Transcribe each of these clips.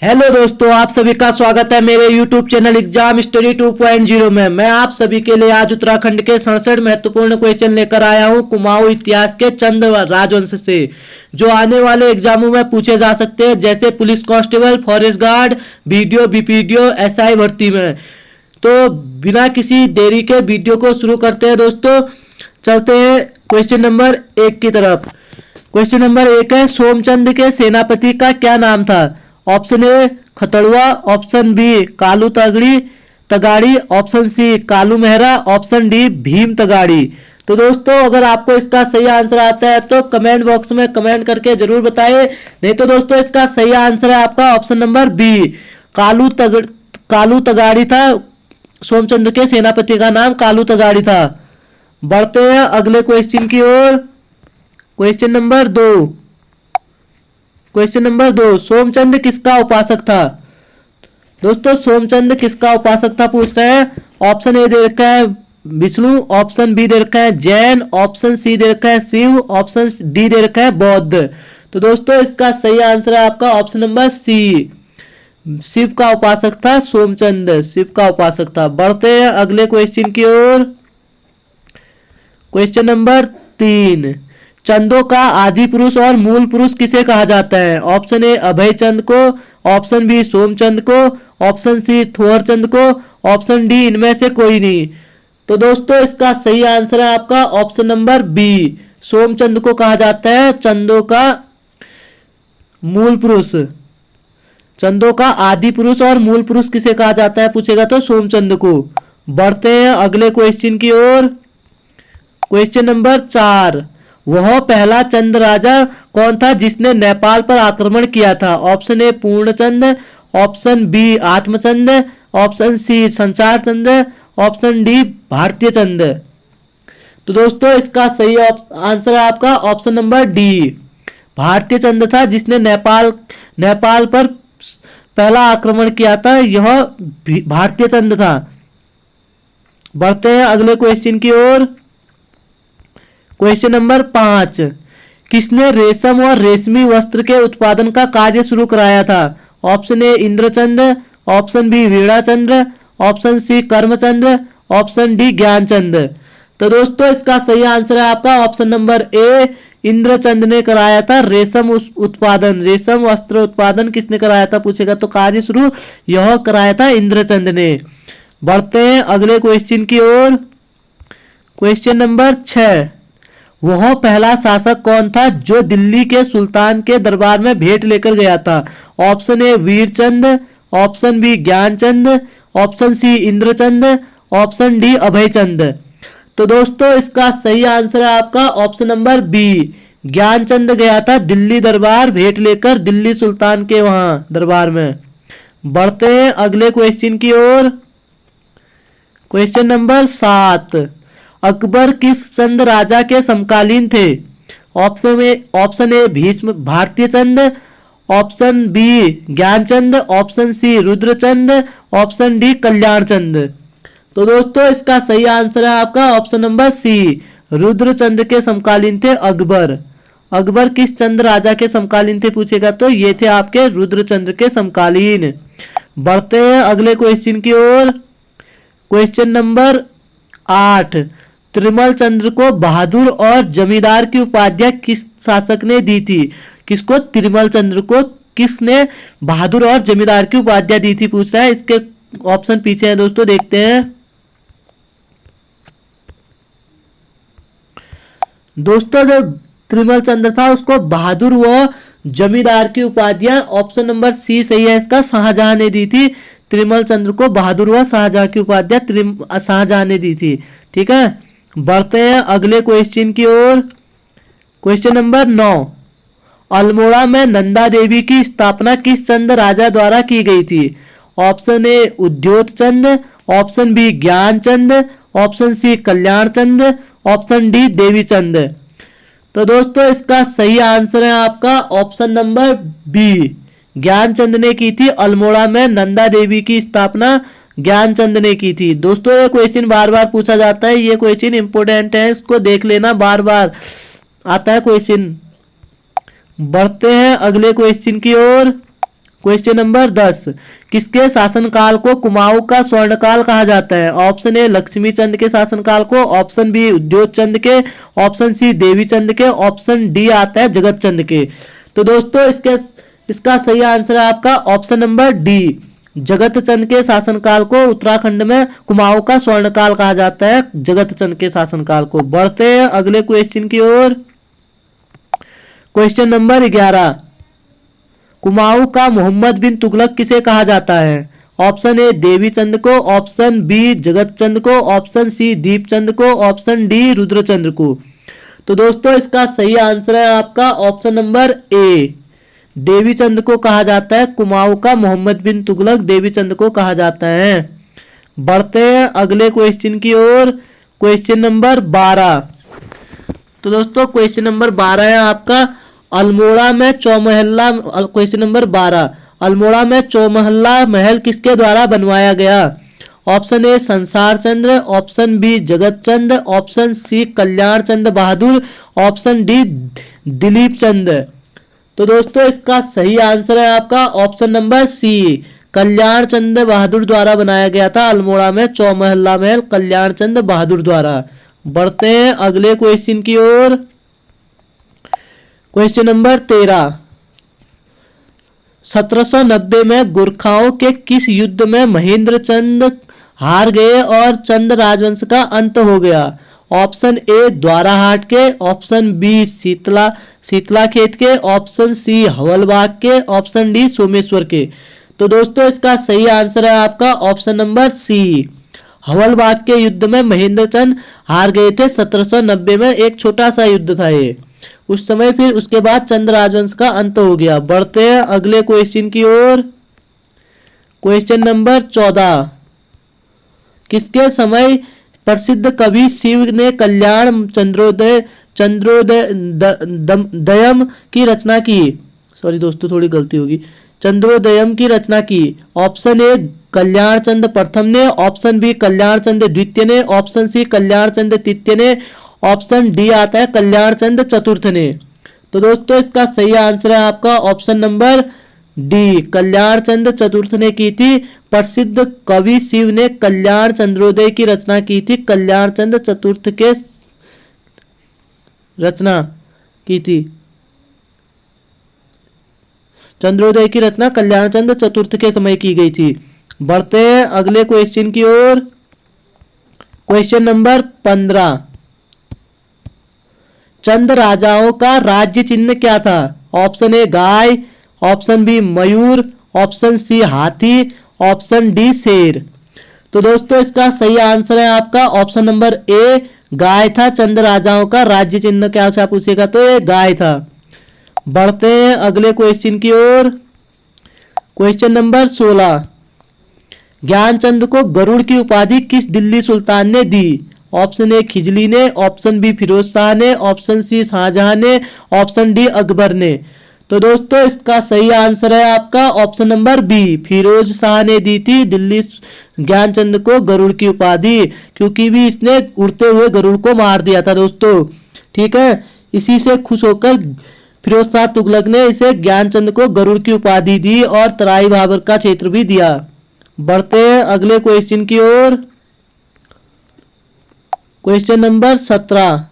Hello दोस्तों, आप सभी का स्वागत है मेरे YouTube चैनल एग्जाम स्टडी 2.0 में। मैं आप सभी के लिए आज उत्तराखंड के 67 महत्वपूर्ण क्वेश्चन लेकर आया हूं कुमाऊं इतिहास के चंद राजवंश से, जो आने वाले एग्जामों में पूछे जा सकते हैं, जैसे police constable, forest guard, VDO, BPDO, SI भर्ती में। तो बिना किसी देरी के वीडियो को शुरू करते हैं दोस्तों। चलते हैं क्वेश्चन नंबर 1 की तरफ। क्वेश्चन नंबर 1 है, सोमचंद के सेनापति का क्या नाम था? Option A Khatarua, option B Kalu Tagadi, option C Kalu Mehra, option D Bhim Tagadi. तो दोस्तों, अगर आपको इसका सही आंसर आता है तो कमेंट बॉक्स में कमेंट करके जरूर बताइए। नहीं तो दोस्तों, इसका सही आंसर है आपका ऑप्शन नंबर बी, कालू तगाड़ी था। सोमचंद के सेनापति का नाम कालू तगाड़ी था। बढ़ते हैं अगले क्वेश्चन की ओर। क्वेश्चन नंबर 2, सोमचंद किसका उपासक था? दोस्तों, सोमचंद किसका उपासक था पूछ रहे हैं। ऑप्शन ए दे रखा है विष्णु, ऑप्शन बी दे रखा है जैन, ऑप्शन सी दे रखा है शिव, ऑप्शन डी दे रखा है बौद्ध। तो दोस्तों, इसका सही आंसर है आपका ऑप्शन नंबर सी, शिव का उपासक था सोमचंद, शिव का उपासक था। बढ़ते हैं अगले क्वेश्चन की ओर। क्वेश्चन नंबर 3, चंदों का आदि पुरुष और मूल पुरुष किसे कहा जाता है? ऑप्शन ए अभय चंद को, ऑप्शन बी सोमचंद को, ऑप्शन सी थोरचंद को, ऑप्शन डी इनमें से कोई नहीं। तो दोस्तों, इसका सही आंसर है आपका ऑप्शन नंबर बी, सोमचंद को कहा जाता है चंदों का मूल पुरुष। चंदों का आदि पुरुष और मूल पुरुष किसे कहा जाता है पूछेगा तो सोमचंद को। बढ़ते हैं अगले क्वेश्चन की ओर। क्वेश्चन नंबर 4, वह पहला चंद राजा कौन था जिसने नेपाल पर आक्रमण किया था? Option A Purnachand, option B Atmachand, option C Sansar Chand, option D भारतीय चंद। तो दोस्तों, इसका सही आंसर है आपका ऑप्शन नंबर डी, भारतीय चंद था जिसने नेपाल पर पहला आक्रमण किया था, यह भारतीय चंद था। बढ़ते हैं अगले क्वेश्चन की ओर। क्वेश्चन नंबर 5, किसने रेशम और रेशमी वस्त्र के उत्पादन का कार्य शुरू कराया था? Option A Indrachand, option B Veenachandra, option C Karmachand, option D Gyanchand. तो दोस्तों, इसका सही आंसर है आपका ऑप्शन नंबर ए, इंद्रचंद ने कराया था रेशम उत्पादन, रेशम वस्त्र उत्पादन किसने कराया था पूछेगा तो कार्य शुरू यह कराया था इंद्रचंद ने। बढ़ते हैं अगले क्वेश्चन की ओर। क्वेश्चन नंबर 6, वह पहला शासक कौन था जो दिल्ली के सुल्तान के दरबार में भेंट लेकर गया था? Option A Veerchand, option B Gyanchand, option C Indrachand, option D Abhaychand. तो दोस्तों, इसका सही आंसर है आपका ऑप्शन नंबर बी, ज्ञानचंद गया था दिल्ली दरबार भेंट लेकर, दिल्ली सुल्तान के वहां दरबार में। बढ़ते हैं अगले क्वेश्चन की ओर। क्वेश्चन नंबर 7, अकबर किस चंद राजा के समकालीन थे? Option A Bhishma Bharatiya Chand, option B Gyanchand, option C Rudrachand, option D Kalyan Chand. तो दोस्तों, इसका सही आंसर है आपका ऑप्शन नंबर सी, रुद्रचंद के समकालीन थे अकबर। अकबर किस चंद राजा के समकालीन थे पूछेगा तो ये थे आपके रुद्रचंद्र के समकालीन। बढ़ते हैं अगले क्वेश्चन की ओर। क्वेश्चन नंबर 8, त्रिमल चंद्र को बहादुर और जमींदार की उपाधि किस शासक ने दी थी? किसको? त्रिमल चंद्र को किसने बहादुर और जमींदार की उपाधि दी थी पूछ रहा है। इसके ऑप्शन पीछे हैं दोस्तों, देखते हैं। दोस्तों, जो त्रिमल चंद्र था उसको बहादुर व जमींदार की उपाधियां, ऑप्शन नंबर सी सही है इसका, शाहजहां ने दी थी। त्रिमल चंद्र को बहादुर व शाहजहां की उपाधियां शाहजहां ने दी थी। ठीक है, बढ़ते हैं अगले क्वेश्चन की ओर। क्वेश्चन नंबर 9, अल्मोड़ा में नंदा देवी की स्थापना किस चंद राजा द्वारा की गई थी? Option A Udyot Chand, option B Gyanchand, option C Kalyan Chand, option D Devi Chand. तो दोस्तों, इसका सही आंसर है आपका ऑप्शन नंबर बी, ज्ञानचंद ने की थी। अल्मोड़ा में नंदा देवी की स्थापना ज्ञानचंद ने की थी। दोस्तों, ये क्वेश्चन बार बार पूछा जाता है, ये क्वेश्चन इंपोर्टेंट है, इसको देख लेना, बार बार आता है क्वेश्चन। बढ़ते हैं अगले क्वेश्चन की ओर। क्वेश्चन नंबर 10, किसके शासनकाल को कुमाऊं का स्वर्णकाल कहा जाता है? ऑप्शन ए लक्ष्मी चंद के शासनकाल को, ऑप्शन बी उद्योग चंद के, ऑप्शन सी देवी चंद के, ऑप्शन डी आता है जगत चंद के। तो दोस्तों इसका सही आंसर है आपका ऑप्शन नंबर डी, जगत चंद के शासनकाल को उत्तराखंड में कुमाऊं का स्वर्णकाल कहा जाता है, जगत चंद के शासनकाल को। बढ़ते हैं अगले क्वेश्चन की ओर। क्वेश्चन नंबर 11, कुमाऊं का मोहम्मद बिन तुगलक किसे कहा जाता है? ऑप्शन ए देवी चंद को, ऑप्शन बी जगत चंद को, ऑप्शन सी दीप चंद को, ऑप्शन डी रुद्रचंद्र को। तो दोस्तों इसका सही आंसर है आपका ऑप्शन नंबर ए, देवी चंद को कहा जाता है। कुमाऊं का मोहम्मद बिन तुगलक देवी चंद को कहा जाता है। बढ़ते हैं अगले क्वेश्चन की ओर। क्वेश्चन नंबर 12, तो दोस्तों क्वेश्चन नंबर 12 है आपका अल्मोड़ा में चौमहल्ला। क्वेश्चन नंबर 12, अल्मोड़ा में चौमहल्ला महल किसके द्वारा बनवाया गया? ऑप्शन ए संसार चंद्र, ऑप्शन बी जगत चंद, ऑप्शन सी कल्याण चंद बहादुर, ऑप्शन डी दिलीप चंद। तो दोस्तों इसका सही आंसर है आपका ऑप्शन नंबर सी, कल्याण चंद बहादुर द्वारा बनाया गया था अल्मोड़ा में चौमहल्ला महल, कल्याण चंद बहादुर द्वारा। बढ़ते हैं अगले क्वेश्चन की ओर। क्वेश्चन नंबर 13, 1790 में गुरखाओं के किस युद्ध में महेंद्र चंद हार गए और चंद राजवंश का अंत हो गया? ऑप्शन ए द्वाराहाट के, ऑप्शन बी शीतला खेत के, ऑप्शन सी हवलबाग के, ऑप्शन डी सोमेश्वर के। तो दोस्तों इसका सही आंसर है आपका ऑप्शन नंबर सी, हवलबाग के युद्ध में महेंद्र चंद हार गए थे 1790 में। एक छोटा सा युद्ध था ये उस समय, फिर उसके बाद चंद राजवंश का अंत हो गया। बढ़ते हैं अगले क्वेश्चन की ओर। क्वेश्चन नंबर 14, किसके समय प्रसिद्ध कवि शिव ने कल्याण चंद्रोदयम की रचना की? सॉरी दोस्तों थोड़ी गलती होगी, चंद्रोदयम की रचना की। ऑप्शन ए कल्याण चंद प्रथम ने, ऑप्शन बी कल्याण चंद द्वितीय ने, ऑप्शन सी कल्याण चंद तृतीय ने, ऑप्शन डी आता है कल्याण चंद चतुर्थ ने। तो दोस्तों इसका सही आंसर है आपका option number D, Kalyan Chand चतुर्थ ने की थी। प्रसिद्ध कवि शिव ने कल्याण चंद्रोदय की रचना की थी, कल्याण चंद चतुर्थ के रचना की थी। चंद्रोदय की रचना कल्याण चंद चतुर्थ के समय की गई थी। बढ़ते हैं अगले क्वेश्चन की ओर। क्वेश्चन नंबर 15, चंद राजाओं का राज्य चिन्ह क्या था? ऑप्शन ए गाय, ऑप्शन बी मयूर, ऑप्शन सी हाथी, ऑप्शन डी शेर। तो दोस्तों इसका सही आंसर है आपका ऑप्शन नंबर ए, गाय था। चंद राजाओं का राज्य चिन्ह क्या था पूछेगा तो ये गाय था। बढ़ते हैं अगले क्वेश्चन की ओर। क्वेश्चन नंबर 16, ज्ञानचंद को गरुड़ की उपाधि किस दिल्ली सुल्तान ने दी? ऑप्शन ए खिजली ने, ऑप्शन बी फिरोज शाह ने, ऑप्शन सी शाहजहां ने, ऑप्शन डी अकबर ने। तो दोस्तों इसका सही आंसर है आपका option number B, Firoz Shah ने दी थी दिल्ली ज्ञानचंद को गरुड़ की उपाधि, क्योंकि भी इसने उड़ते हुए गरुड़ को मार दिया था दोस्तों। ठीक है, इसी से खुश होकर फिरोज शाह तुगलक ने इसे ज्ञानचंद को गरुड़ की उपाधि दी और तराई भाबर का क्षेत्र भी दिया। बढ़ते हैं अगले क्वेश्चन की ओर। क्वेश्चन नंबर 17,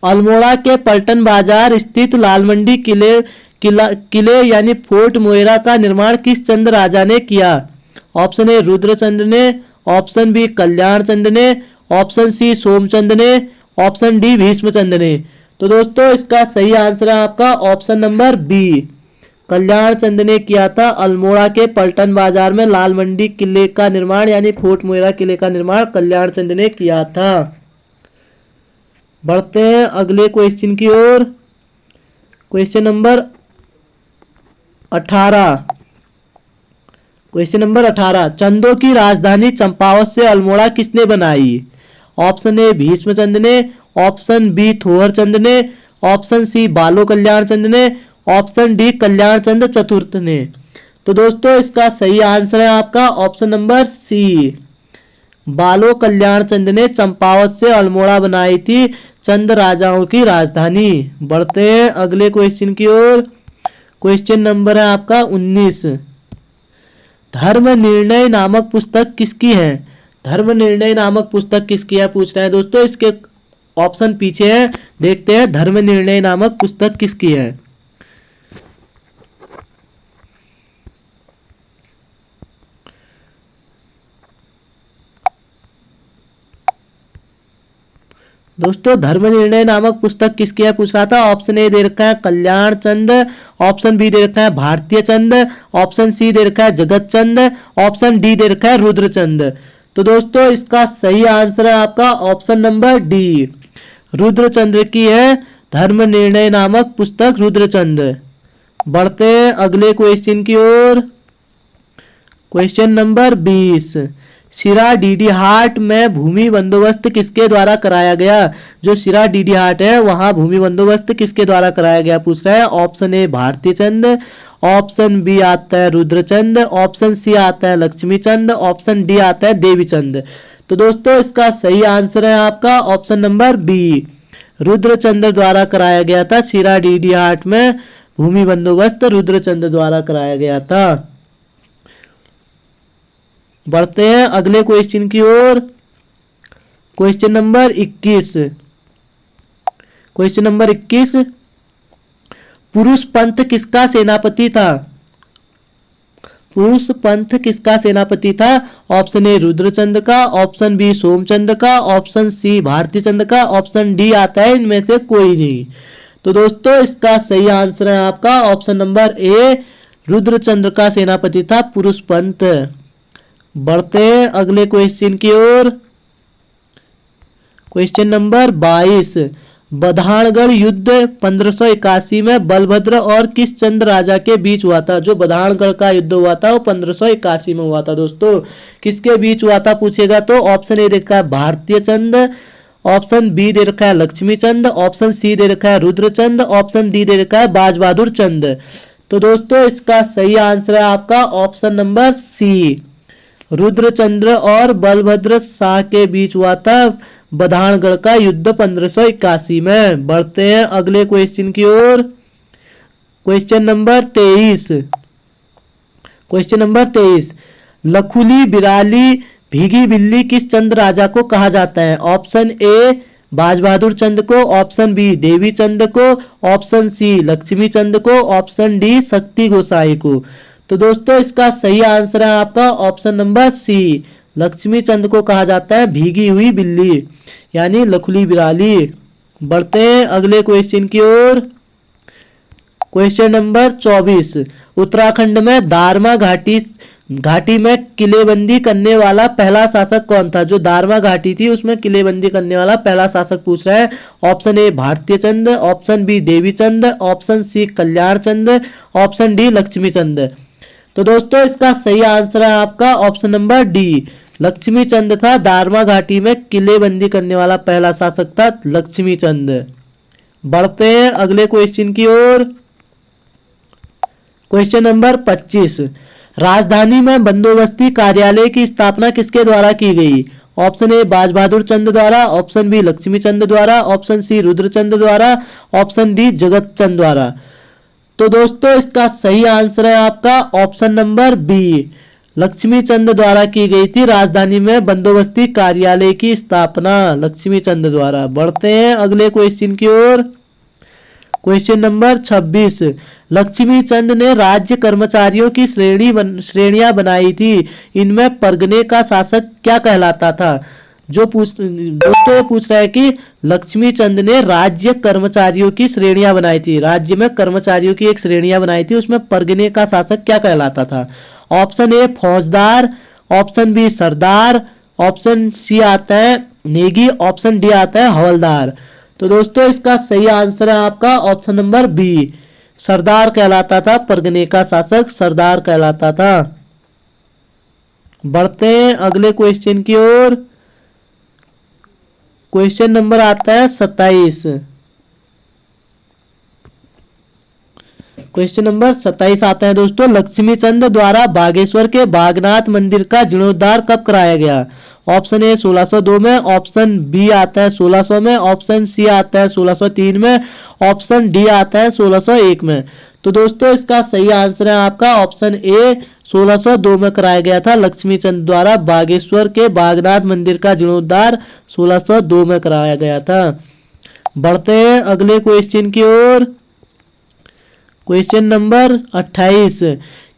अल्मोड़ा के पलटन बाजार स्थित लालमंडी किले यानी फोर्ट मोइरा का निर्माण किस चंद राजा ने किया? ऑप्शन ए रुद्रचंद्र ने, ऑप्शन बी कल्याण चंद ने, ऑप्शन सी सोमचंद ने, ऑप्शन डी भीष्मचंद ने। तो दोस्तों इसका सही आंसर है आपका ऑप्शन नंबर बी, कल्याण चंद ने किया था। अल्मोड़ा के पलटन बाजार में लाल मंडी किले का निर्माण यानी फोर्ट मोइरा किले का निर्माण कल्याण चंद ने किया था। बढ़ते हैं अगले क्वेश्चन की ओर। क्वेश्चन नंबर 18, क्वेश्चन नंबर 18, चंदों की राजधानी चंपावत से अल्मोड़ा किसने बनाई? ऑप्शन ए भीष्मचंद ने, ऑप्शन बी थोहर चंद ने, ऑप्शन सी बालो कल्याण चंद ने, ऑप्शन डी कल्याण चंद चतुर्थ ने। तो दोस्तों इसका सही आंसर है आपका ऑप्शन नंबर सी, बालो कल्याण चंद ने चंपावत से अल्मोड़ा बनाई थी चंद राजाओं की राजधानी। बढ़ते हैं अगले क्वेश्चन की ओर। क्वेश्चन नंबर है आपका 19। धर्म निर्णय नामक पुस्तक किसकी है? धर्म निर्णय नामक पुस्तक किसकी है पूछ रहे हैं दोस्तों। इसके ऑप्शन पीछे है, देखते हैं धर्म निर्णय नामक पुस्तक किसकी है। दोस्तों धर्म निर्णय नामक पुस्तक किसकी है पूछ रहा था। ऑप्शन ए दे रखा है कल्याण चंद, ऑप्शन बी दे रखा है भारतीय चंद, ऑप्शन सी दे रखा है जगत चंद, ऑप्शन डी दे रखा है रुद्रचंद। तो दोस्तों इसका सही आंसर है आपका ऑप्शन नंबर डी, रुद्रचंद्र की है धर्म निर्णय नामक पुस्तक, रुद्रचंद। बढ़ते हैं अगले क्वेश्चन की ओर। Question number 20। शिरा डीडी हाट में भूमि बंदोबस्त किसके द्वारा कराया गया? जो शिरा डीडी हाट है वहां भूमि बंदोबस्त किसके द्वारा कराया गया पूछ रहा है। Option A Bharati Chand, option B आता है रुद्रचंद, ऑप्शन सी आता है लक्ष्मी चंद, ऑप्शन डी आता है देवी चंद। तो दोस्तों इसका सही आंसर है आपका ऑप्शन नंबर बी, रुद्रचंद्र द्वारा कराया गया था। शिरा डीडी हाट में भूमि बंदोबस्त रुद्रचंद्र द्वारा कराया गया था। बढ़ते हैं अगले क्वेश्चन की ओर। Question number 21। Question number 21। पुरुष पंथ किसका सेनापति था? पुरुष पंथ किसका सेनापति था? ऑप्शन ए रुद्रचंद का, ऑप्शन बी सोमचंद का, ऑप्शन सी भारती चंद का, ऑप्शन डी आता है इनमें से कोई नहीं। तो दोस्तों इसका सही आंसर है आपका ऑप्शन नंबर ए, रुद्रचंद्र का सेनापति था पुरुष पंथ। बढ़ते हैं अगले क्वेश्चन की ओर। Question number 22। बधानगढ़ युद्ध 1581 में बलभद्र और किस चंद राजा के बीच हुआ था? जो बधानगढ़ का युद्ध हुआ था वो 1581 में हुआ था दोस्तों। किसके बीच हुआ था पूछेगा तो ऑप्शन ए देखा है भारतीय चंद, ऑप्शन बी दे रखा है लक्ष्मी चंद, ऑप्शन सी दे रखा है रुद्रचंद, ऑप्शन डी दे रखा है बाज बहादुर चंद। तो दोस्तों इसका सही आंसर है आपका ऑप्शन नंबर सी, रुद्रचंद्र और बलभद्र शाह के बीच हुआ था बधानगढ़ का युद्ध 1581 में। बढ़ते हैं अगले क्वेश्चन की ओर। Question number 23। Question number 23। लखुली बिराली भीगी बिल्ली किस चंद राजा को कहा जाता है? ऑप्शन ए बाज बहादुर चंद को, ऑप्शन बी देवी चंद को, ऑप्शन सी लक्ष्मी चंद को, ऑप्शन डी शक्ति गोसाई को। तो दोस्तों इसका सही आंसर है आपका ऑप्शन नंबर सी, लक्ष्मी चंद को कहा जाता है भीगी हुई बिल्ली यानी लखुली बिराली। बढ़ते हैं अगले क्वेश्चन की ओर। Question number 24। उत्तराखंड में दारमा घाटी में किलेबंदी करने वाला पहला शासक कौन था? जो दारमा घाटी थी उसमें किलेबंदी करने वाला पहला शासक पूछ रहा है। ऑप्शन ए भारतीय चंद, ऑप्शन बी देवी चंद, option C Kalyan Chand, option D Lakshmi Chand. तो दोस्तों इसका सही आंसर है आपका ऑप्शन नंबर डी, लक्ष्मी चंद था। दारमा घाटी में किलेबंदी करने वाला पहला शासक था लक्ष्मी चंद। बढ़ते हैं अगले क्वेश्चन की ओर। Question number 25। राजधानी में बंदोबस्ती कार्यालय की स्थापना किसके द्वारा की गई? ऑप्शन ए बाज बहादुर चंद द्वारा, ऑप्शन बी लक्ष्मी चंद द्वारा, ऑप्शन सी रुद्रचंद द्वारा, ऑप्शन डी जगत चंद द्वारा। तो दोस्तों इसका सही आंसर है आपका ऑप्शन नंबर बी, लक्ष्मी चंद द्वारा की गई थी राजधानी में बंदोबस्ती कार्यालय की स्थापना लक्ष्मी चंद द्वारा। बढ़ते हैं अगले क्वेश्चन की ओर। Question number 26। लक्ष्मी चंद ने राज्य कर्मचारियों की श्रेणियां बनाई थी, इनमें परगने का शासक क्या कहलाता था? दोस्तों पूछ रहा है कि लक्ष्मी चंद ने राज्य कर्मचारियों की श्रेणियां बनाई थी, राज्य में कर्मचारियों की एक श्रेणियां बनाई थी, उसमें परगने का शासक क्या कहलाता था? ऑप्शन ए फौजदार, ऑप्शन बी सरदार, ऑप्शन सी आता है नेगी, ऑप्शन डी आता है हवलदार। तो दोस्तों इसका सही आंसर है आपका ऑप्शन नंबर बी, सरदार कहलाता था, परगने का शासक सरदार कहलाता था। बढ़ते हैं अगले क्वेश्चन की ओर। क्वेश्चन नंबर आता है 27। क्वेश्चन नंबर 27 आता है दोस्तों। लक्ष्मी चंद द्वारा बागेश्वर के बागनाथ मंदिर का जीर्णोद्धार कब कराया गया? ऑप्शन ए 1602 में, ऑप्शन बी आता है 1600 में, ऑप्शन सी आता है 1603 में, ऑप्शन डी आता है 1601 में। तो दोस्तों इसका सही आंसर है आपका ऑप्शन ए, 1602 में कराया गया था लक्ष्मी चंद द्वारा बागेश्वर के बागनाथ मंदिर का जीर्णोद्धार 1602 में कराया गया था। बढ़ते हैं अगले क्वेश्चन की ओर। क्वेश्चन नंबर 28,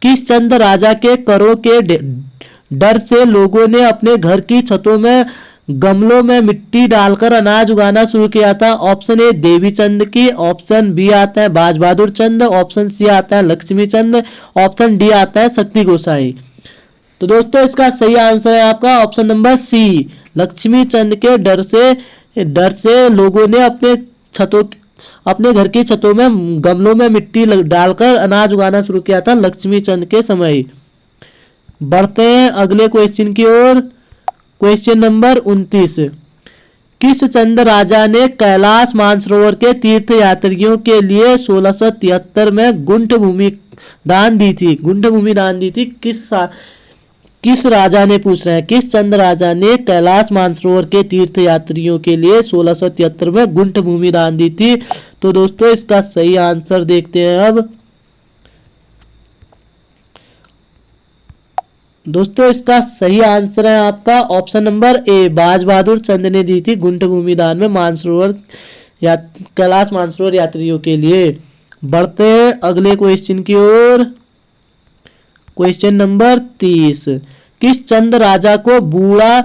किस चंद राजा के करों के डर से लोगों ने अपने घर की छतों में गमलों में मिट्टी डालकर अनाज उगाना शुरू किया था? ऑप्शन ए देवी चंद की, ऑप्शन बी आता है बाज बहादुर चंद, ऑप्शन सी आता है लक्ष्मी चंद, ऑप्शन डी आता है शक्ति गोसाई। तो दोस्तों इसका सही आंसर है आपका ऑप्शन नंबर सी, लक्ष्मी चंद के डर से लोगों ने अपने घर की छतों में गमलों में मिट्टी डालकर अनाज उगाना शुरू किया था लक्ष्मी चंद के समय। बढ़ते हैं अगले क्वेश्चन की ओर। क्वेश्चन नंबर 29, किस चंद राजा ने कैलाश मानसरोवर के तीर्थ यात्रियों के लिए 1673 में गुंठ भूमि दान दी थी? गुंठ भूमि दान दी थी किस राजा ने, पूछ रहे हैं किस चंद राजा ने कैलाश मानसरोवर के तीर्थ यात्रियों के लिए 1673 में गुंठ भूमि दान दी थी? तो दोस्तों इसका सही आंसर देखते हैं अब। दोस्तों इसका सही आंसर है आपका ऑप्शन नंबर ए, बाज बहादुर चंद ने दी थी गुंठ भूमि दान में कैलाश मानसरोवर यात्रियों के लिए। बढ़ते हैं अगले क्वेश्चन की ओर। क्वेश्चन नंबर 30, किस चंद राजा को बूढ़ा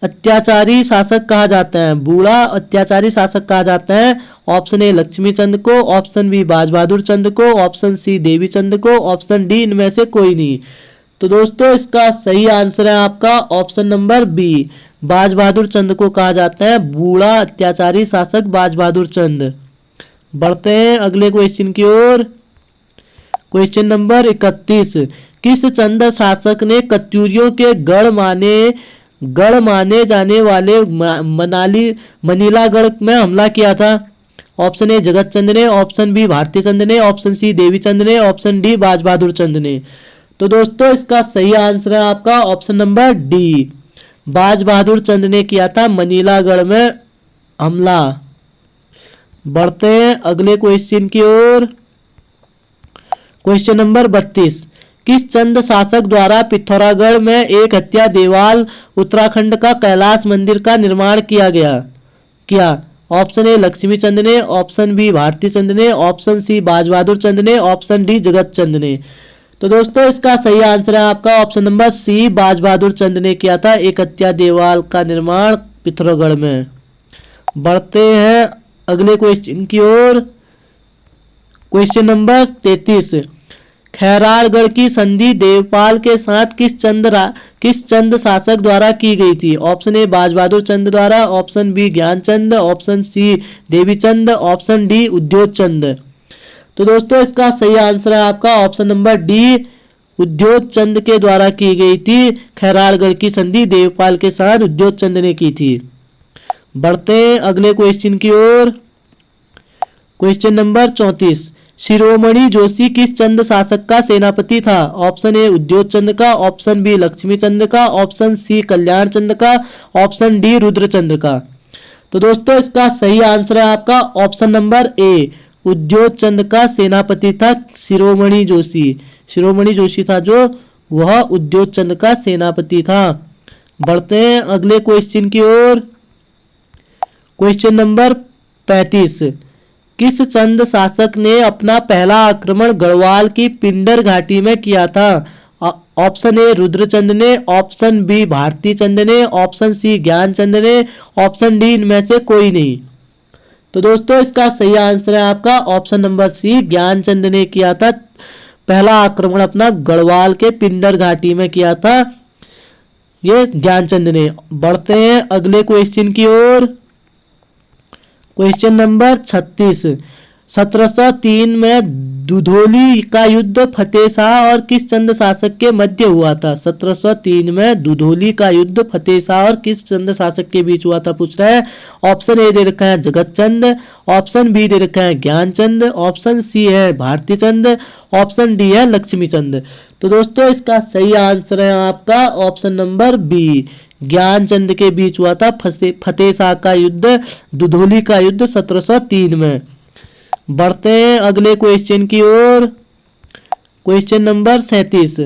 अत्याचारी शासक कहा जाता है? बूढ़ा अत्याचारी शासक कहा जाता है। ऑप्शन ए लक्ष्मी चंद को, ऑप्शन बी बाज बहादुर चंद को, ऑप्शन सी देवी चंद को, ऑप्शन डी इनमें से कोई नहीं। तो दोस्तों इसका सही आंसर है आपका option number B, Baz Bahadur चंद को कहा जाता है बूढ़ा अत्याचारी शासक बाज बहादुर चंद। बढ़ते हैं अगले क्वेश्चन की ओर। क्वेश्चन नंबर 31, किस चंद शासक ने कत्यूरियों के गढ़ माने जाने वाले मनीलागढ़ में हमला किया था? ऑप्शन ए जगत चंद ने, ऑप्शन बी भारती चंद ने, ऑप्शन सी देवी चंद ने, ऑप्शन डी बाज बहादुर चंद ने। तो दोस्तों इसका सही आंसर है आपका ऑप्शन नंबर डी, बाज बहादुर चंद ने किया था मनीलागढ़ में हमला। बढ़ते हैं अगले क्वेश्चन की ओर। क्वेश्चन नंबर 32, किस चंद शासक द्वारा पिथौरागढ़ में एक हत्या देवाल उत्तराखंड का कैलाश मंदिर का निर्माण किया? ऑप्शन ए लक्ष्मी चंद ने, ऑप्शन बी भारती चंद ने, ऑप्शन सी बाज बहादुर चंद ने, ऑप्शन डी जगत चंद ने। तो दोस्तों इसका सही आंसर है आपका ऑप्शन नंबर सी, बाज बहादुर चंद ने किया था एक हत्या देवाल का निर्माण पिथौरागढ़ में। बढ़ते हैं अगले क्वेश्चन की ओर। क्वेश्चन नंबर 33, खैरारगढ़ की संधि देवपाल के साथ किस चंद शासक द्वारा की गई थी? ऑप्शन ए बाज बहादुर चंद द्वारा, option B Gyanchand, option C Devichand, option D Udyog Chand. तो दोस्तों इसका सही आंसर है आपका ऑप्शन नंबर डी, उद्योग चंद के द्वारा की गई थी। खैरारगढ़ की संधि देवपाल के साथ उद्योग चंद ने की थी। बढ़ते हैं अगले क्वेश्चन की ओर। क्वेश्चन नंबर 34, शिरोमणि जोशी किस चंद शासक का सेनापति था? ऑप्शन ए उद्योग चंद का, ऑप्शन बी लक्ष्मी चंद का, ऑप्शन सी कल्याण चंद का, ऑप्शन डी रुद्र चंद का। तो दोस्तों इसका सही आंसर है आपका ऑप्शन नंबर ए, उद्योग चंद का सेनापति था शिरोमणि जोशी। शिरोमणि जोशी था जो वह उद्योग चंद का सेनापति था। बढ़ते हैं अगले क्वेश्चन की ओर। क्वेश्चन नंबर 35, किस चंद शासक ने अपना पहला आक्रमण गढ़वाल की पिंडर घाटी में किया था? ऑप्शन ए रुद्रचंद ने, ऑप्शन बी भारती चंद ने, ऑप्शन सी ज्ञानचंद ने, ऑप्शन डी इनमें से कोई नहीं। तो दोस्तों इसका सही आंसर है आपका ऑप्शन नंबर सी, ज्ञानचंद ने किया था पहला आक्रमण अपना गढ़वाल के पिंडर घाटी में किया था ये ज्ञानचंद ने। बढ़ते हैं अगले क्वेश्चन की ओर। क्वेश्चन नंबर 36, 1703 में दुधौली का युद्ध फतेह शाह और किस चंद शासक के मध्य हुआ था? 1703 में दुधौली का युद्ध फतेह शाह और किस चंद शासक के बीच हुआ था, पूछ रहा है। ऑप्शन ए दे रखा है जगत चंद, ऑप्शन बी दे रखा है ज्ञानचंद, ऑप्शन सी है भारती चंद, ऑप्शन डी है लक्ष्मी चंद। तो दोस्तों इसका सही आंसर है आपका ऑप्शन नंबर बी, ज्ञानचंद के बीच हुआ था फतेह शाह का युद्ध, दुधौली का युद्ध 1703 में। बढ़ते हैं अगले क्वेश्चन की ओर। क्वेश्चन नंबर 37,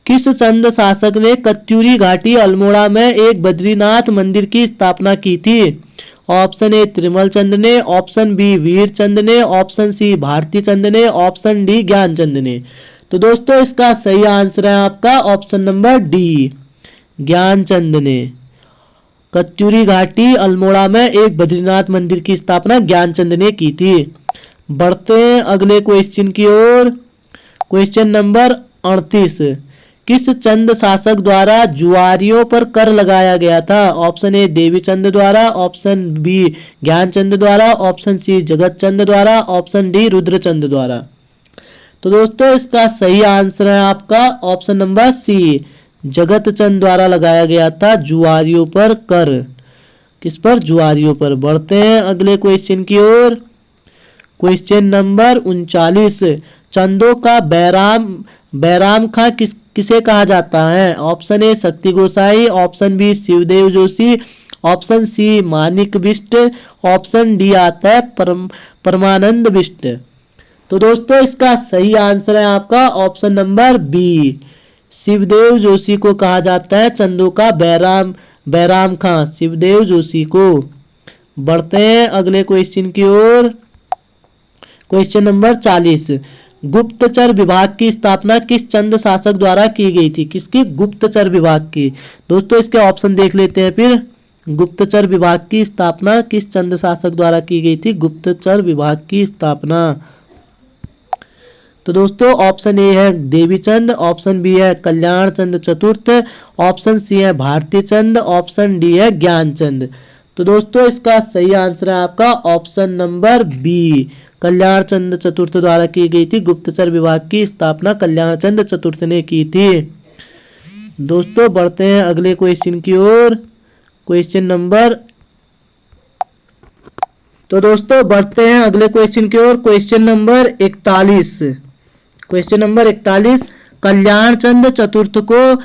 किस चंद शासक ने कत्यूरी घाटी अल्मोड़ा में एक बद्रीनाथ मंदिर की स्थापना की थी? ऑप्शन ए त्रिमल चंद ने, ऑप्शन बी वीर चंद ने, ऑप्शन सी भारती चंद ने, ऑप्शन डी ज्ञानचंद ने। तो दोस्तों इसका सही आंसर है आपका ऑप्शन नंबर डी, ज्ञानचंद ने। कत्यूरी घाटी अल्मोड़ा में एक बद्रीनाथ मंदिर की स्थापना ज्ञानचंद ने की थी। बढ़ते हैं अगले क्वेश्चन की ओर। क्वेश्चन नंबर 38, किस चंद शासक द्वारा जुआरियों पर कर लगाया गया था? ऑप्शन ए देवीचंद द्वारा, ऑप्शन बी ज्ञानचंद द्वारा, ऑप्शन सी जगतचंद द्वारा, ऑप्शन डी रुद्रचंद द्वारा। तो दोस्तों इसका सही आंसर है आपका ऑप्शन नंबर सी, जगतचंद द्वारा लगाया गया था जुआरियों पर कर। किस पर? जुआरियों पर। बढ़ते हैं अगले क्वेश्चन की ओर। क्वेश्चन नंबर 39, चंदों का बैराम खां किसे कहा जाता है? Option A Shakti Gosai, option B Shivdev Joshi, option C Manik Bisht, option D आता है परमानंद बिष्ट। तो दोस्तों इसका सही आंसर है आपका option number B, Shivdev Joshi को कहा जाता है चंदों का बैराम खां, शिवदेव जोशी को। बढ़ते हैं अगले क्वेश्चन की ओर। क्वेश्चन नंबर 40, गुप्तचर विभाग की स्थापना किस चंद शासक द्वारा की गई थी? किसकी? गुप्तचर विभाग की। दोस्तों इसके ऑप्शन देख लेते हैं फिर। गुप्तचर विभाग की स्थापना किस चंद शासक द्वारा की गई थी? गुप्तचर विभाग की स्थापना। तो दोस्तों ऑप्शन ए है देवीचंद, ऑप्शन बी है कल्याण चंद चतुर्थ, ऑप्शन सी है भारती चंद, ऑप्शन डी है ज्ञानचंद। तो दोस्तों इसका सही आंसर है आपका option number B, Kalyan Chand चतुर्थ द्वारा की गई थी। गुप्तचर विभाग की स्थापना कल्याण चंद चतुर्थ ने की थी। दोस्तों बढ़ते हैं अगले क्वेश्चन की ओर। क्वेश्चन नंबर बढ़ते हैं अगले क्वेश्चन की ओर। क्वेश्चन नंबर 41, क्वेश्चन नंबर 41, कल्याण चंद चतुर्थ को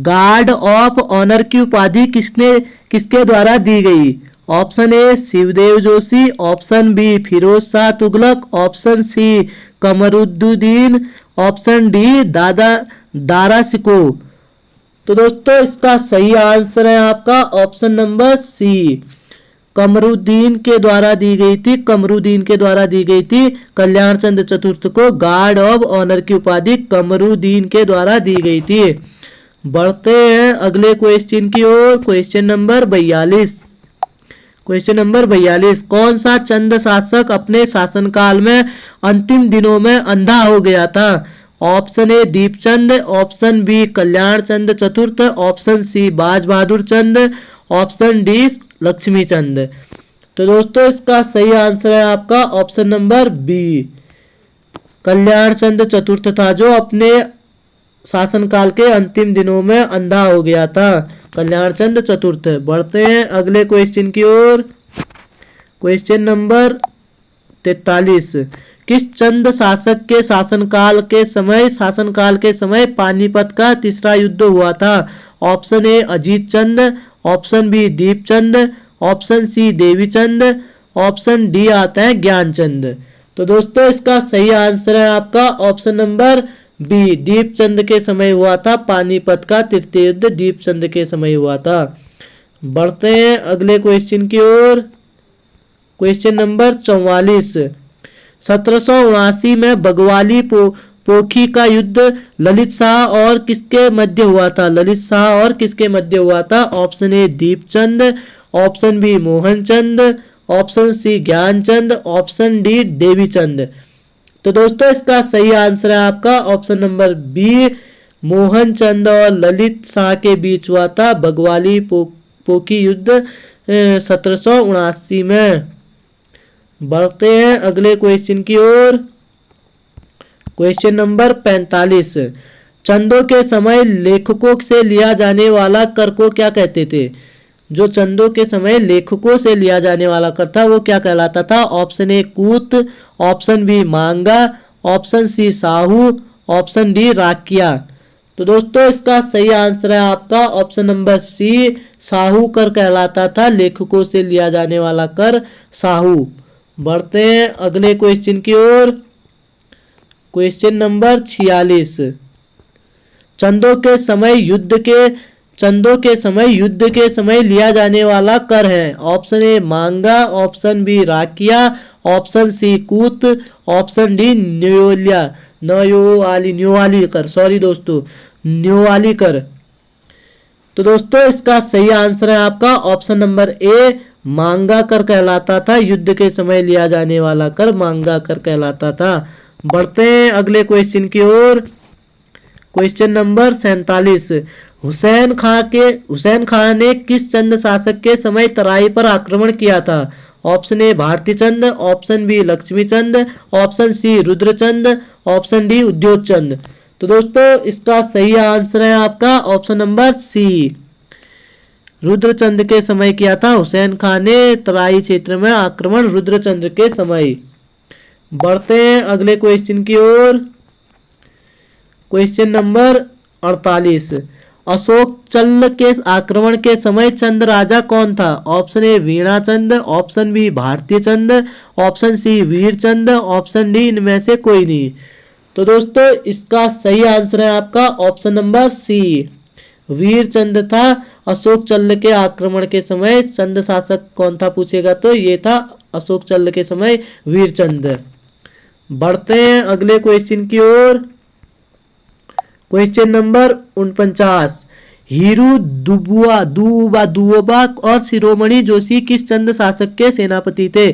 गार्ड ऑफ ऑनर की उपाधि किसके द्वारा दी गई? Option A Shivdev Joshi, option B Firoz Shah Tughlaq, option C Kamruddin, option D Dara Shikoh. तो दोस्तों इसका सही आंसर है आपका ऑप्शन नंबर सी, कमरुद्दीन के द्वारा दी गई थी। कमरुद्दीन के द्वारा दी गई थी कल्याण चंद चतुर्थ को गार्ड ऑफ ऑनर की उपाधि कमरुद्दीन के द्वारा दी गई थी। बढ़ते हैं अगले क्वेश्चन की ओर। क्वेश्चन नंबर 42, क्वेश्चन नंबर 42, कौन सा चंद शासक अपने शासनकाल में अंतिम दिनों में अंधा हो गया था? Option A Deepchand, option B Kalyan Chand चतुर्थ, option C Baz Bahadur Chand, option D Lakshmi Chand. तो दोस्तों इसका सही आंसर है आपका option number B, Kalyan Chand चतुर्थ था जो अपने शासनकाल के अंतिम दिनों में अंधा हो गया था, कल्याण चंद चतुर्थ। बढ़ते हैं अगले क्वेश्चन की ओर। क्वेश्चन नंबर 43, किस चंद शासक के शासनकाल के समय पानीपत का तीसरा युद्ध हुआ था? Option A Ajit Chand, option B Deepchand, option C Devichand, option D आता है ज्ञानचंद। तो दोस्तों इसका सही आंसर है आपका ऑप्शन नंबर बी, दीपचंद के समय हुआ था। पानीपत का तृतीय युद्ध दीपचंद के समय हुआ था। बढ़ते हैं अगले क्वेश्चन की ओर। क्वेश्चन नंबर 44, 1779 में बगवाली पोखी का युद्ध ललित शाह और किसके मध्य हुआ था? ललित शाह और किसके मध्य हुआ था? Option A Deepchand, option B Mohanchand, option C Gyanchand, option D Devichand. तो दोस्तों इसका सही आंसर है आपका ऑप्शन नंबर बी, मोहनचंद और ललित शाह के बीच हुआ था बगवाली पोखी युद्ध 1779 में। बढ़ते हैं अगले क्वेश्चन की ओर। क्वेश्चन नंबर 45, चंदों के समय लेखकों से लिया जाने वाला कर को क्या कहते थे? जो चंदों के समय लेखकों से लिया जाने वाला कर था वो क्या कहलाता था? ऑप्शन ए कूत, ऑप्शन बी मांगा, ऑप्शन सी साहू, ऑप्शन डी राकिया। तो दोस्तों इसका सही आंसर है आपका ऑप्शन नंबर सी, साहू कर कहलाता था। लेखकों से लिया जाने वाला कर साहू। बढ़ते हैं अगले क्वेश्चन की ओर। क्वेश्चन नंबर 46, चंदों के समय युद्ध के समय लिया जाने वाला कर है। ऑप्शन ए मांगा, ऑप्शन बी राकिया, ऑप्शन सी कूत, ऑप्शन डी न्योवाली कर, सॉरी दोस्तों, न्योवाली कर। तो दोस्तों इसका सही आंसर है आपका ऑप्शन नंबर ए, मांगा कर कहलाता था। युद्ध के समय लिया जाने वाला कर मांगा कर कहलाता था। बढ़ते हैं अगले क्वेश्चन की ओर। क्वेश्चन नंबर 47, हुसैन खान ने किस चंद शासक के समय तराई पर आक्रमण किया था? Option A Bharati Chand, option B Lakshmi Chand, option C Rudrachand, option D Udyog Chand. तो दोस्तों इसका सही आंसर है आपका ऑप्शन नंबर सी, रुद्रचंद के समय किया था हुसैन खान ने तराई क्षेत्र में आक्रमण, रुद्रचंद के समय। बढ़ते हैं अगले क्वेश्चन की ओर। क्वेश्चन नंबर 48, अशोक चल्ल के आक्रमण के समय चंद राजा कौन था? Option A Veena Chand, option B Bharatiya Chand, option C Veer Chand, option D इनमें से कोई नहीं। तो दोस्तों इसका सही आंसर है आपका ऑप्शन नंबर सी, वीर चंद था। अशोक चल्ल के आक्रमण के समय चंद शासक कौन था पूछेगा तो ये था अशोक चल्ल के समय वीर चंद। बढ़ते हैं अगले क्वेश्चन की ओर। क्वेश्चन नंबर 49, हीरू दुबा और शिरोमणि जोशी किस चंद शासक के सेनापति थे?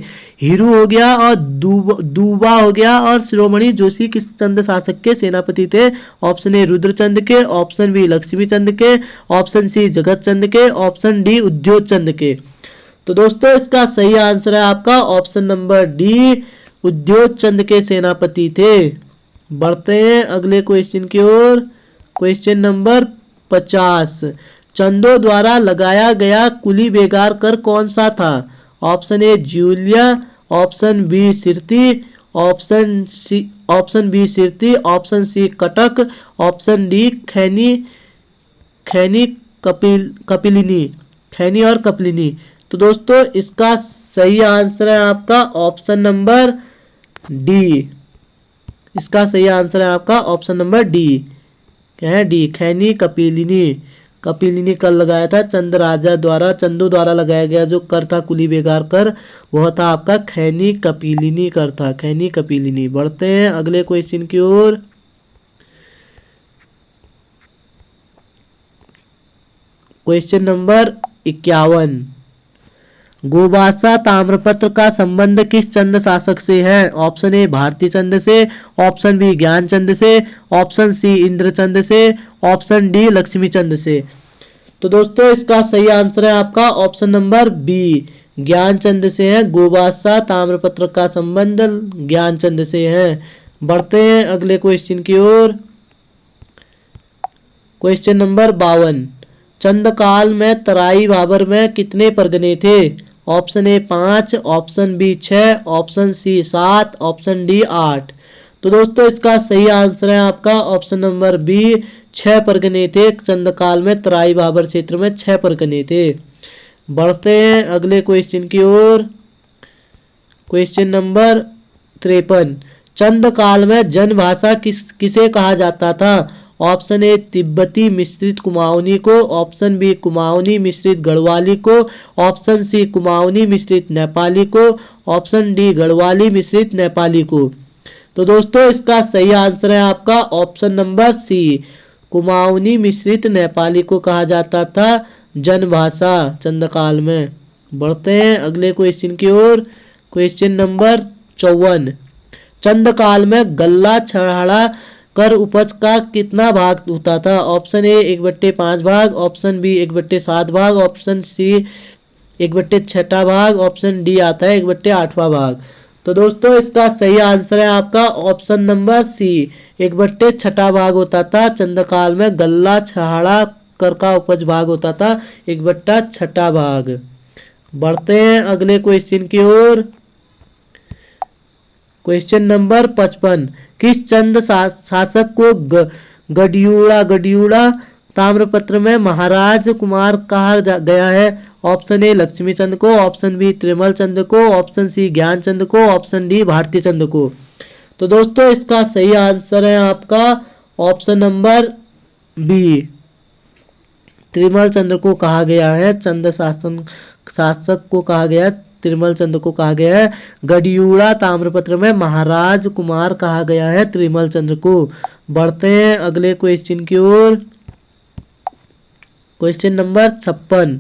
हीरू हो गया और दुबा हो गया और शिरोमणि जोशी किस चंद शासक के सेनापति थे? ऑप्शन ए रुद्रचंद के, ऑप्शन बी लक्ष्मी चंद के, ऑप्शन सी जगत चंद के, ऑप्शन डी उद्योग चंद के। तो दोस्तों इसका सही आंसर है आपका ऑप्शन नंबर डी, उद्योग चंद के सेनापति थे। बढ़ते हैं अगले क्वेश्चन की ओर। क्वेश्चन नंबर 50, चंदों द्वारा लगाया गया कुली बेगार कर कौन सा था? ऑप्शन ए जूलिया, ऑप्शन बी सिरती, ऑप्शन बी सिरती, ऑप्शन सी कटक, ऑप्शन डी खैनी और कपिलिनी। तो दोस्तों इसका सही आंसर है आपका ऑप्शन नंबर डी, इसका सही आंसर है आपका ऑप्शन नंबर डी। क्या है? डी, खैनी कपिलिनी कर लगाया था। चंदों द्वारा लगाया गया जो कर था कुली बेगार कर, वह था आपका खैनी कपिलिनी कर था, खैनी कपिलिनी। बढ़ते हैं अगले क्वेश्चन की ओर। क्वेश्चन नंबर 51, गोबासा ताम्रपत्र का संबंध किस चंद शासक से है? ऑप्शन ए भारती चंद से, ऑप्शन बी ज्ञानचंद से, ऑप्शन सी इंद्रचंद से, ऑप्शन डी लक्ष्मी चंद से। तो दोस्तों इसका सही आंसर है आपका ऑप्शन नंबर बी, ज्ञानचंद से है। गोबासा ताम्रपत्र का संबंध ज्ञानचंद से है। बढ़ते हैं अगले क्वेश्चन की ओर। क्वेश्चन नंबर 52, चंद काल में तराई बाबर में कितने परगने थे? Option A 5, option B 6, option C 7, option D 8। तो दोस्तों इसका सही आंसर है आपका ऑप्शन नंबर बी, 6 परगने थे। चंदकाल में तराई बाबर क्षेत्र में 6 परगने थे। बढ़ते हैं अगले क्वेश्चन की ओर। क्वेश्चन नंबर 53, चंदकाल में जनभाषा किसे कहा जाता था? ऑप्शन ए तिब्बती मिश्रित कुमाऊनी को, ऑप्शन बी कुमाऊनी मिश्रित गढ़वाली को, ऑप्शन सी कुमाऊनी मिश्रित नेपाली को, ऑप्शन डी गढ़वाली मिश्रित नेपाली को। तो दोस्तों इसका सही आंसर है आपका ऑप्शन नंबर सी, कुमाऊनी मिश्रित नेपाली को कहा जाता था जनभाषा चंदकाल में। बढ़ते हैं अगले क्वेश्चन की ओर। क्वेश्चन नंबर 54, चंदकाल में गल्ला छहाड़ा कर उपज का कितना भाग होता था? ऑप्शन ए 1/5 भाग, ऑप्शन बी 1/7 भाग, ऑप्शन सी 1/6 भाग, ऑप्शन डी आता है 1/8 भाग। तो दोस्तों इसका सही आंसर है आपका ऑप्शन नंबर सी, 1/6 भाग होता था। चंदकाल में गल्ला छहाड़ा कर का उपज भाग होता था 1/6 भाग। बढ़ते हैं अगले क्वेश्चन की ओर। क्वेश्चन नंबर 55, किस चंद शासक को गडियूड़ा ताम्रपत्र में महाराज कुमार कहा गया है? ऑप्शन ए लक्ष्मी चंद को, ऑप्शन बी त्रिमल चंद को, ऑप्शन सी ज्ञान चंद को, ऑप्शन डी भारती चंद को। तो दोस्तों इसका सही आंसर है आपका ऑप्शन नंबर बी। त्रिमल चंद्र को कहा गया है, चंद्र शासक को कहा गया, त्रिमल चंद्र को कहा गया है। गडियूड़ा ताम्रपत्र में महाराज कुमार कहा गया है त्रिमल चंद्र को। बढ़ते हैं अगले क्वेश्चन की ओर। Question number 56।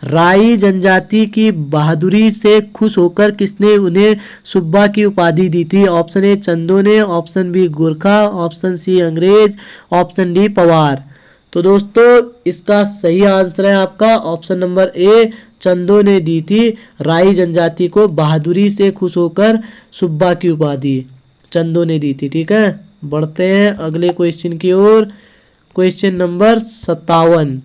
राई जनजाति की बहादुरी से खुश होकर किसने उन्हें सुब्बा की उपाधि दी थी? ऑप्शन ए चंदो ने, option B Gorkha, option C अंग्रेज, ऑप्शन डी पवार। तो दोस्तों इसका सही आंसर है आपका ऑप्शन नंबर ए, चंदो ने दी थी राई जनजाति को बहादुरी से खुश होकर सुब्बा की उपाधि, चंदो ने दी थी। ठीक है, बढ़ते हैं अगले क्वेश्चन की ओर। Question number 57।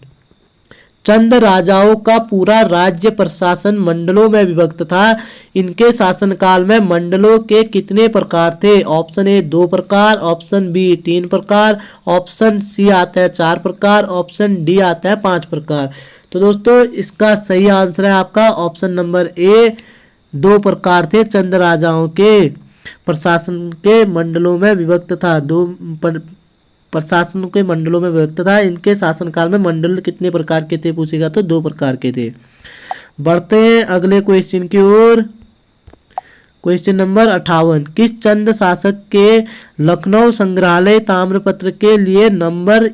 चंद राजाओं का पूरा राज्य प्रशासन मंडलों में विभक्त था। इनके शासनकाल में मंडलों के कितने प्रकार थे? ऑप्शन ए 2 प्रकार, ऑप्शन बी 3 प्रकार, ऑप्शन सी आता है 4 प्रकार, ऑप्शन डी आता है 5 प्रकार। तो दोस्तों इसका सही आंसर है आपका ऑप्शन नंबर ए, 2 प्रकार थे। चंद राजाओं के प्रशासन के मंडलों में विभक्त था, प्रशासन के मंडलों में विभक्त था। इनके शासनकाल में मंडल कितने प्रकार के थे पूछेगा तो 2 प्रकार के थे। बढ़ते हैं अगले क्वेश्चन की ओर। Question number 58। किस चंद शासक के लखनऊ संग्रहालय ताम्रपत्र के लिए नंबर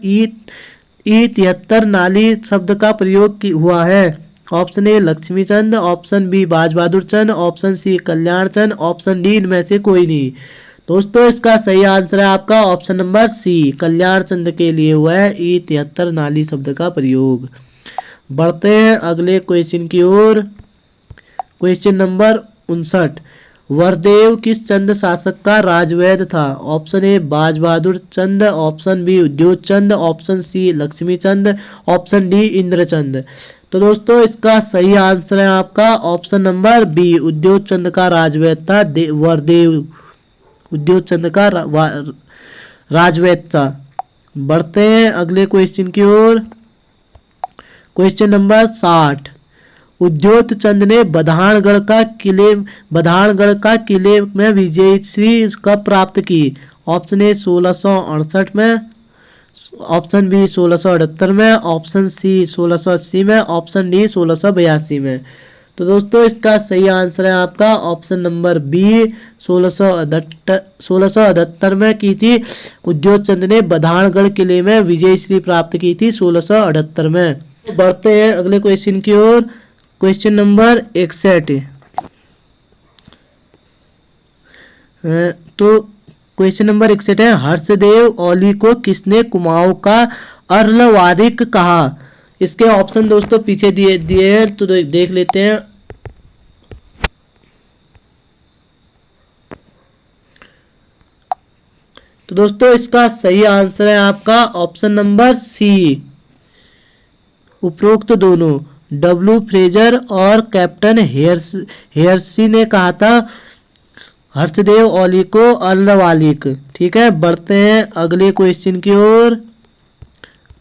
E73 नाली शब्द का प्रयोग हुआ है? Option A Lakshmi Chand, option B Baz Bahadur Chand, option C Kalyan Chand, option D इनमें से कोई नहीं। दोस्तों इसका सही आंसर है आपका ऑप्शन नंबर सी, कल्याण चंद के लिए हुआ है E73 नाली शब्द का प्रयोग। बढ़ते हैं अगले क्वेश्चन की ओर। Question number 59। वरदेव किस चंद शासक का राजवैद्य था? ऑप्शन ए बाज बहादुर चंद, ऑप्शन बी उद्योग चंद, ऑप्शन सी लक्ष्मी चंद, ऑप्शन डी इंद्रचंद। तो दोस्तों इसका सही आंसर है आपका ऑप्शन नंबर बी, उद्योग चंद का राजवैद्य था वरदेव, उद्योग चंद का राजवैद्य था। बढ़ते हैं अगले क्वेश्चन की ओर। Question number 60। उद्योग चंद ने बधानगढ़ का किले में विजयश्री कब प्राप्त की? ऑप्शन ए 1668 में, ऑप्शन बी 1678 में, ऑप्शन सी 1680 में, ऑप्शन डी 1682 में। तो दोस्तों इसका सही आंसर है आपका ऑप्शन नंबर बी, 1678 में की थी। उद्योग चंद ने बधानगढ़ किले में विजयश्री प्राप्त की थी 1678 में। बढ़ते हैं अगले क्वेश्चन की ओर। Question number 61। तो क्वेश्चन नंबर 61 है, हर्षदेव ओली को किसने कुमाऊं का अर्लवारिक कहा? इसके ऑप्शन दोस्तों पीछे दिए हैं तो देख लेते हैं। तो दोस्तों इसका सही आंसर है आपका ऑप्शन नंबर सी, उपरोक्त दोनों डब्ल्यू फ्रेजर और कैप्टन हेयरसी ने कहा था हर्षदेव ओली को अर्लवालिक। ठीक है, बढ़ते हैं अगले क्वेश्चन की ओर।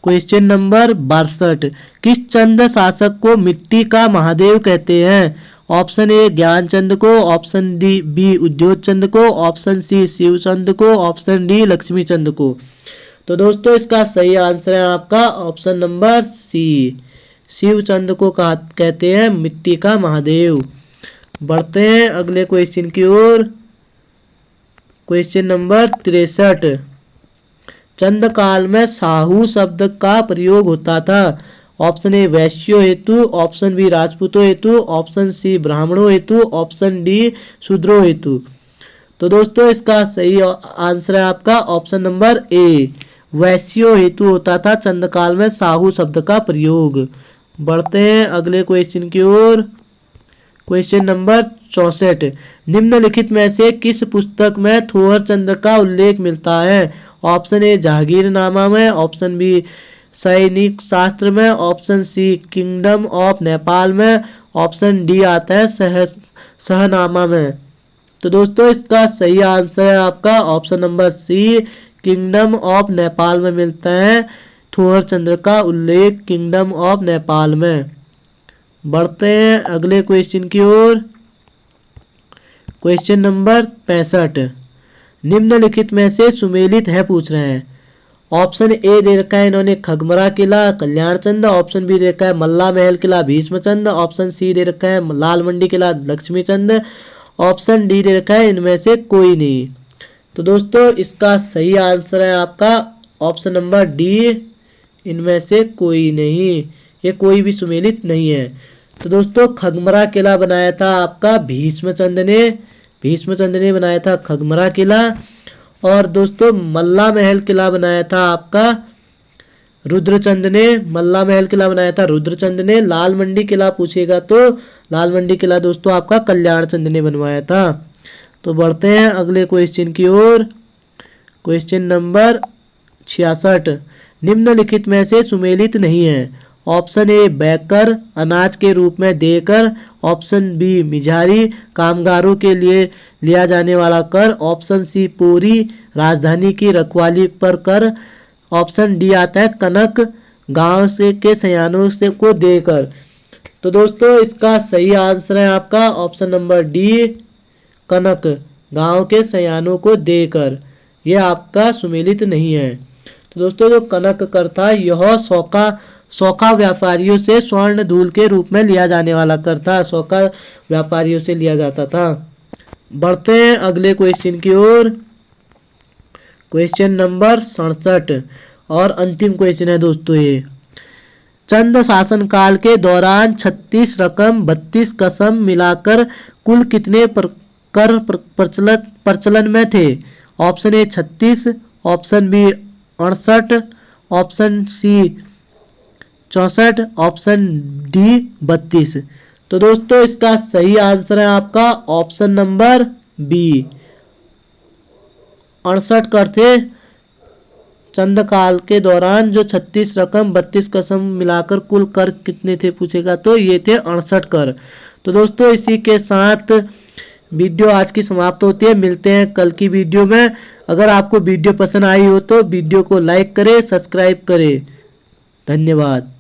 Question number 62। किस चंद शासक को मिट्टी का महादेव कहते हैं? ऑप्शन ए ज्ञानचंद को, ऑप्शन डी बी उद्योग चंद को, ऑप्शन सी शिवचंद को, ऑप्शन डी लक्ष्मी चंद को। तो दोस्तों इसका सही आंसर है आपका ऑप्शन नंबर सी, शिवचंद को कहते हैं मिट्टी का महादेव। बढ़ते हैं अगले क्वेश्चन की ओर। Question number 63। चंद काल में साहू शब्द का प्रयोग होता था। ऑप्शन ए वैश्यों हेतु, ऑप्शन बी राजपूतों हेतु, ऑप्शन सी ब्राह्मणों हेतु, ऑप्शन डी शूद्रों हेतु। तो दोस्तों इसका सही आंसर है आपका ऑप्शन नंबर ए, वैश्यों हेतु होता था चंद काल में साहू शब्द का प्रयोग। बढ़ते हैं अगले क्वेश्चन की ओर। Question number 64। निम्नलिखित में से किस पुस्तक में थोहर चंद का उल्लेख मिलता है? ऑप्शन ए जहांगीरनामा में, ऑप्शन बी सैनिक शास्त्र में, option C kingdom of Nepal में, ऑप्शन डी आता है सहनामा में। तो दोस्तों इसका सही आंसर है आपका option number C, kingdom of Nepal में मिलता है थोहर चंद का उल्लेख किंगडम ऑफ नेपाल में। बढ़ते हैं अगले क्वेश्चन की ओर। Question number 65। निम्नलिखित में से सुमेलित है पूछ रहे हैं। ऑप्शन ए दे रखा है इन्होंने खगमरा किला कल्याण चंद, ऑप्शन बी दे रखा है मल्ला महल किला भीष्मचंद, ऑप्शन सी दे रखा है लाल मंडी किला लक्ष्मी चंद, ऑप्शन डी दे रखा है इनमें से कोई नहीं। तो दोस्तों इसका सही आंसर है आपका ऑप्शन नंबर डी, इनमें से कोई नहीं, ये कोई भी सुमेलित नहीं है। तो दोस्तों खगमरा किला बनाया था आपका भीष्मचंद ने बनाया था खगमरा किला। और दोस्तों मल्ला महल किला बनाया था आपका रुद्रचंद ने, मल्ला महल किला बनाया था रुद्रचंद ने। लाल मंडी किला पूछेगा तो लाल मंडी किला दोस्तों आपका कल्याण चंद ने बनवाया था। तो बढ़ते हैं अगले क्वेश्चन की ओर। क्वेश्चन नंबर 66, निम्नलिखित में से सुमेलित नहीं है। ऑप्शन ए बैकर अनाज के रूप में देकर, ऑप्शन बी मिजारी कामगारों के लिए लिया जाने वाला कर, ऑप्शन सी पूरी राजधानी की रखवाली पर कर, ऑप्शन डी आता है कनक गांव से के सयानों से को देकर। तो दोस्तों इसका सही आंसर है आपका ऑप्शन नंबर डी, कनक गांव के सयानों को देकर। यह आपका सुमेलित नहीं है। तो दोस्तों जो कनक कर था यह सौखा व्यापारियों से स्वर्ण धूल के रूप में लिया जाने वाला कर था, सौखा व्यापारियों से लिया जाता था। बढ़ते हैं अगले क्वेश्चन की ओर। क्वेश्चन नंबर 67 और अंतिम क्वेश्चन है दोस्तों ये। चंद शासन काल के दौरान 36 रकम 32 कसम मिलाकर कुल कितने कर प्रचलन में थे। Option A 36, option B 68, option C 64, option D 32। तो दोस्तों इसका सही आंसर है आपका ऑप्शन नंबर बी, 68 कर थे। चंद काल के दौरान जो 36 रकम 32 कसम मिलाकर कुल कर कितने थे पूछेगा तो ये थे 68 कर। तो दोस्तों इसी के साथ वीडियो आज की समाप्त होती है। मिलते हैं कल की वीडियो में। अगर आपको वीडियो पसंद आई हो तो वीडियो को लाइक करें, सब्सक्राइब करें। धन्यवाद।